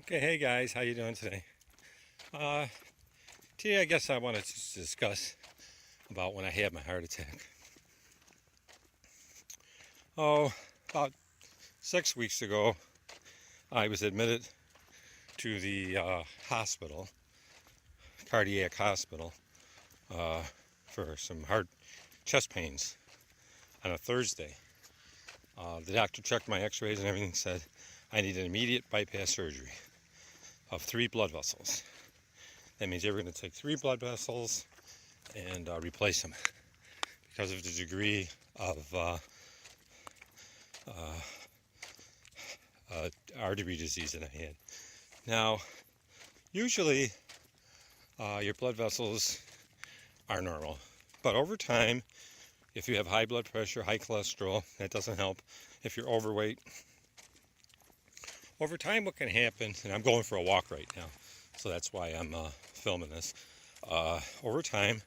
Okay, hey guys, how you doing today? Uh, Today I guess I wanted to discuss about when I had my heart attack. Oh, about 6 weeks ago, I was admitted to the hospital, cardiac hospital, uh, for some chest pains on a Thursday. The doctor checked my x-rays and everything, said I need an immediate bypass surgery of 3 blood vessels. That means they were going to take 3 blood vessels and replace them because of the degree of artery disease that I had. Now, usually your blood vessels are normal, but over time, if you have high blood pressure, high cholesterol, that doesn't help. If you're overweight, over time what can happen, and I'm going for a walk right now, so that's why I'm filming this. Over time,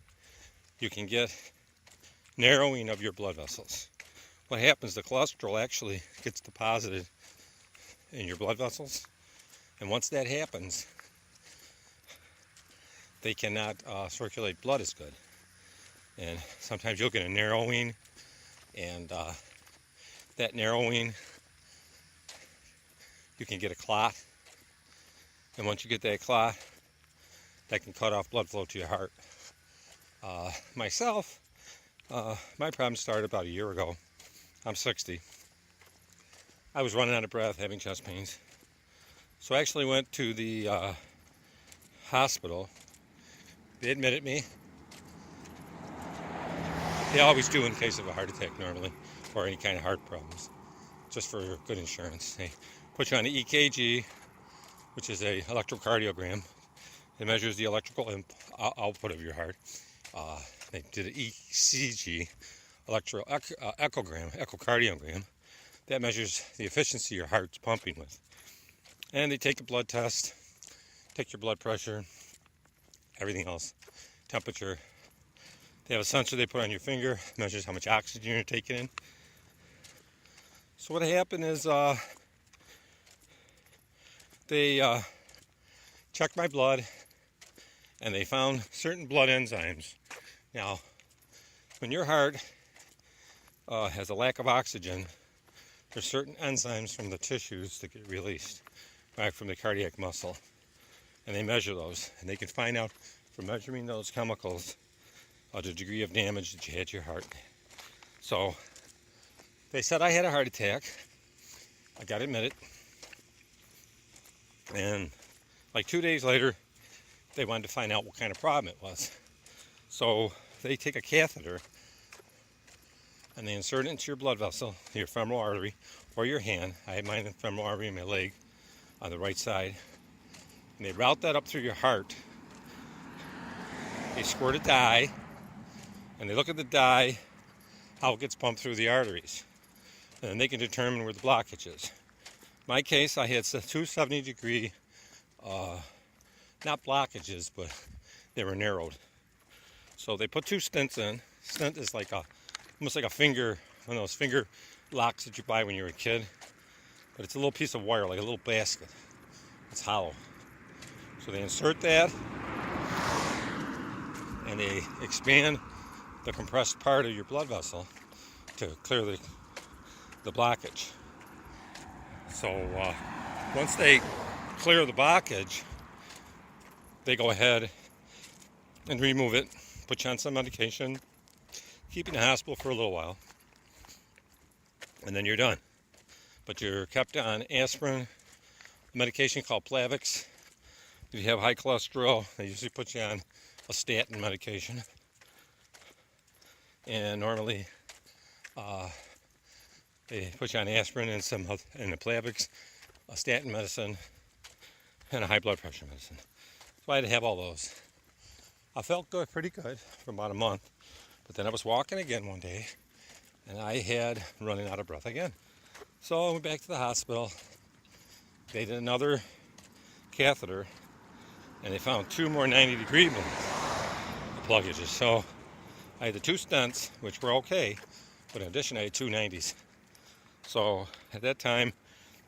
you can get narrowing of your blood vessels. What happens, the cholesterol actually gets deposited in your blood vessels, and once that happens, they cannot circulate blood as good. And sometimes you'll get a narrowing, and that narrowing, you can get a clot. And once you get that clot, that can cut off blood flow to your heart. Myself, my problem started about a year ago. I'm 60. I was running out of breath, having chest pains. So I actually went to the hospital. They admitted me. They always do in case of a heart attack normally, or any kind of heart problems, just for good insurance. They put you on an EKG, which is a electrocardiogram. It measures the electrical output of your heart. They did an ECG, echocardiogram. That measures the efficiency your heart's pumping with. And they take a blood test, take your blood pressure, everything else, temperature. They have a sensor they put on your finger, measures how much oxygen you're taking in. So what happened is they checked my blood, and they found certain blood enzymes. Now, when your heart has a lack of oxygen, there's certain enzymes from the tissues that get released, right, from the cardiac muscle. And they measure those, and they can find out from measuring those chemicals the degree of damage that you had to your heart. So they said I had a heart attack. I got admitted, and like 2 days later, they wanted to find out what kind of problem it was. So they take a catheter and they insert it into your blood vessel, your femoral artery, or your hand. I had mine in the femoral artery in my leg on the right side. And they route that up through your heart. They squirt a dye, and they look at the dye, how it gets pumped through the arteries. And then they can determine where the blockage is. In my case, I had 2 70-degree, not blockages, but they were narrowed. So they put 2 stents in. Stent is like almost like a finger, one of those finger locks that you buy when you're a kid. But it's a little piece of wire, like a little basket. It's hollow. So they insert that, and they expand the compressed part of your blood vessel to clear the blockage. So once they clear the blockage, they go ahead and remove it, put you on some medication, keep you in the hospital for a little while, and then you're done. But you're kept on aspirin, a medication called Plavix. If you have high cholesterol, they usually put you on a statin medication. And normally they put you on aspirin and a Plavix, a statin medicine, and a high blood pressure medicine. So I had to have all those. I felt good, pretty good for about a month, but then I was walking again one day, and I had running out of breath again. So I went back to the hospital. They did another catheter, and they found 2 more 90-degree pluggages. So I had the 2 stents, which were okay, but in addition I had 2 90s. So at that time,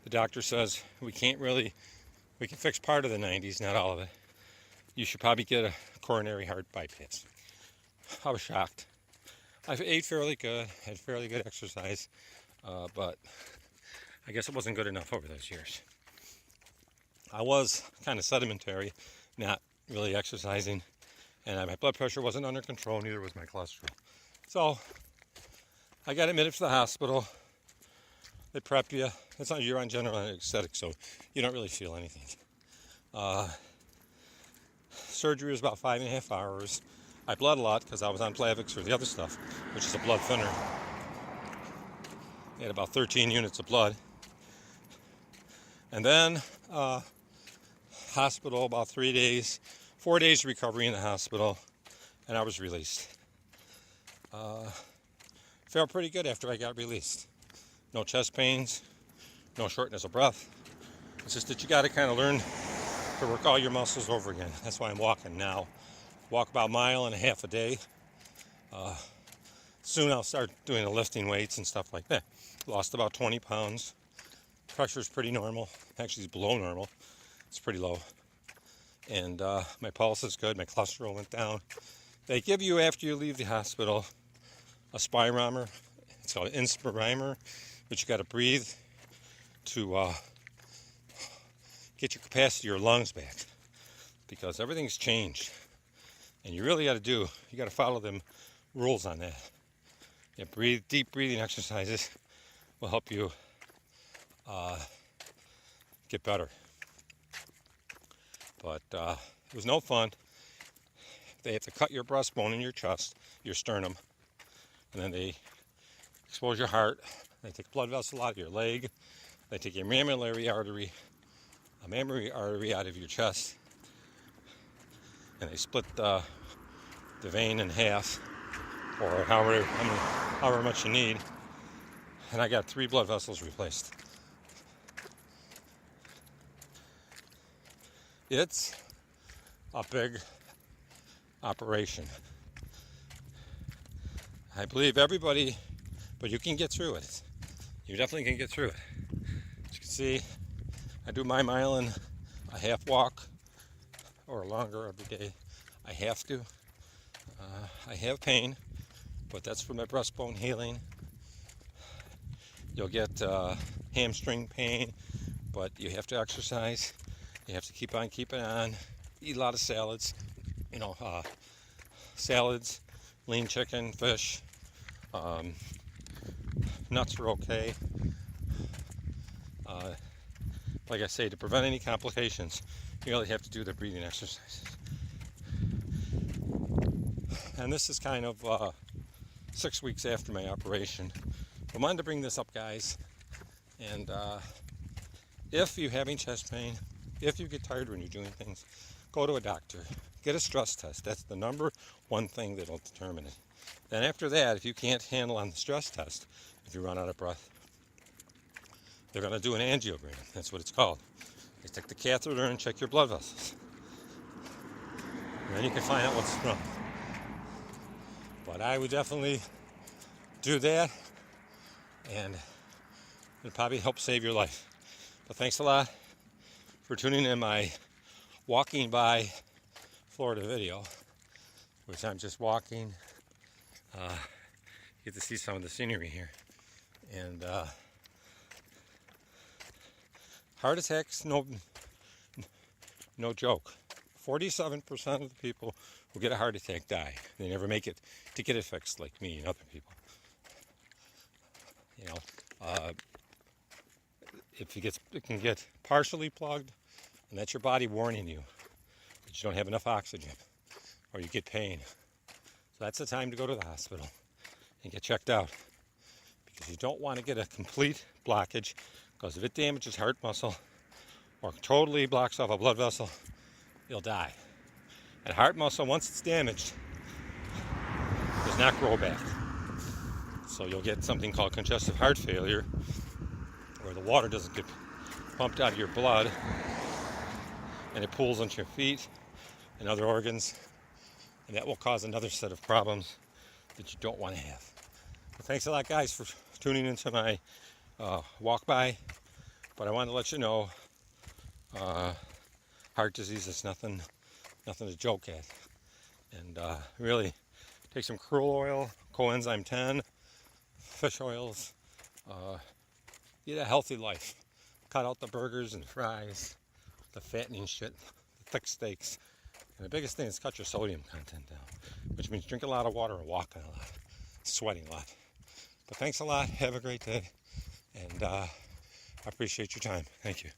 the doctor says we can't really we can fix part of the 90s, not all of it. You should probably get a coronary heart bypass. I was shocked. I ate fairly good, had fairly good exercise, but I guess it wasn't good enough over those years. I was kind of sedimentary, not really exercising, and my blood pressure wasn't under control, neither was my cholesterol. So I got admitted to the hospital. They prep you. You're on general anesthetic, so you don't really feel anything. Surgery was about 5.5 hours. I bled a lot because I was on Plavix or the other stuff, which is a blood thinner. I had about 13 units of blood. And then hospital, about 3 days, 4 days recovery in the hospital, and I was released. Felt pretty good after I got released. No chest pains, no shortness of breath. It's just that you got to kind of learn to work all your muscles over again. That's why I'm walking now. Walk about 1.5 miles a day. Soon I'll start doing the lifting weights and stuff like that. Lost about 20 pounds. Pressure's pretty normal. Actually, it's below normal. It's pretty low. And my pulse is good. My cholesterol went down. They give you, after you leave the hospital, a spirometer. It's called an inspirometer, but you got to breathe to get your capacity of your lungs back, because everything's changed. And you really got to follow them rules on that. Yeah, deep breathing exercises will help you get better. But it was no fun. They have to cut your breastbone in your chest, your sternum, and then they expose your heart. They take a blood vessel out of your leg. They take your mammary artery out of your chest, and they split the vein in half, or however much you need. And I got 3 blood vessels replaced. It's a big operation. I believe everybody, but you can get through it. You definitely can get through it. As you can see, I do my 1.5 mile walk or longer every day. I have to. I have pain, but that's from my breastbone healing. You'll get hamstring pain, but you have to exercise. You have to keep on keeping on. Eat a lot of salads. Salads, lean chicken, fish. Nuts are okay. Like I say, to prevent any complications, you really have to do the breathing exercises. And this is kind of 6 weeks after my operation. I wanted to bring this up, guys. And if you're having chest pain, if you get tired when you're doing things, go to a doctor. Get a stress test. That's the number one thing that'll determine it. Then after that, if you can't handle on the stress test, if you run out of breath, they're going to do an angiogram. That's what it's called. They stick the catheter and check your blood vessels. And then you can find out what's wrong. But I would definitely do that, and it'll probably help save your life. But thanks a lot for tuning in my walking by Florida video, which I'm just walking. You get to see some of the scenery here. And heart attacks, no joke. 47% of the people who get a heart attack die. They never make it to get it fixed, like me and other people. It can get partially plugged, and that's your body warning you that you don't have enough oxygen, or you get pain. So that's the time to go to the hospital and get checked out, because you don't want to get a complete blockage, because if it damages heart muscle or totally blocks off a blood vessel, you'll die. And heart muscle, once it's damaged, does not grow back. So you'll get something called congestive heart failure, where the water doesn't get pumped out of your blood, and it pools onto your feet and other organs, and that will cause another set of problems that you don't want to have. Well, thanks a lot, guys, for tuning into my walk by. But I wanted to let you know Heart disease is nothing to joke at. And really, take some krill oil, coenzyme 10, fish oils. Eat a healthy life. Cut out the burgers and fries, the fattening shit, the thick steaks. And the biggest thing is cut your sodium content down, which means drink a lot of water and walking a lot, sweating a lot. But thanks a lot. Have a great day. And I appreciate your time. Thank you.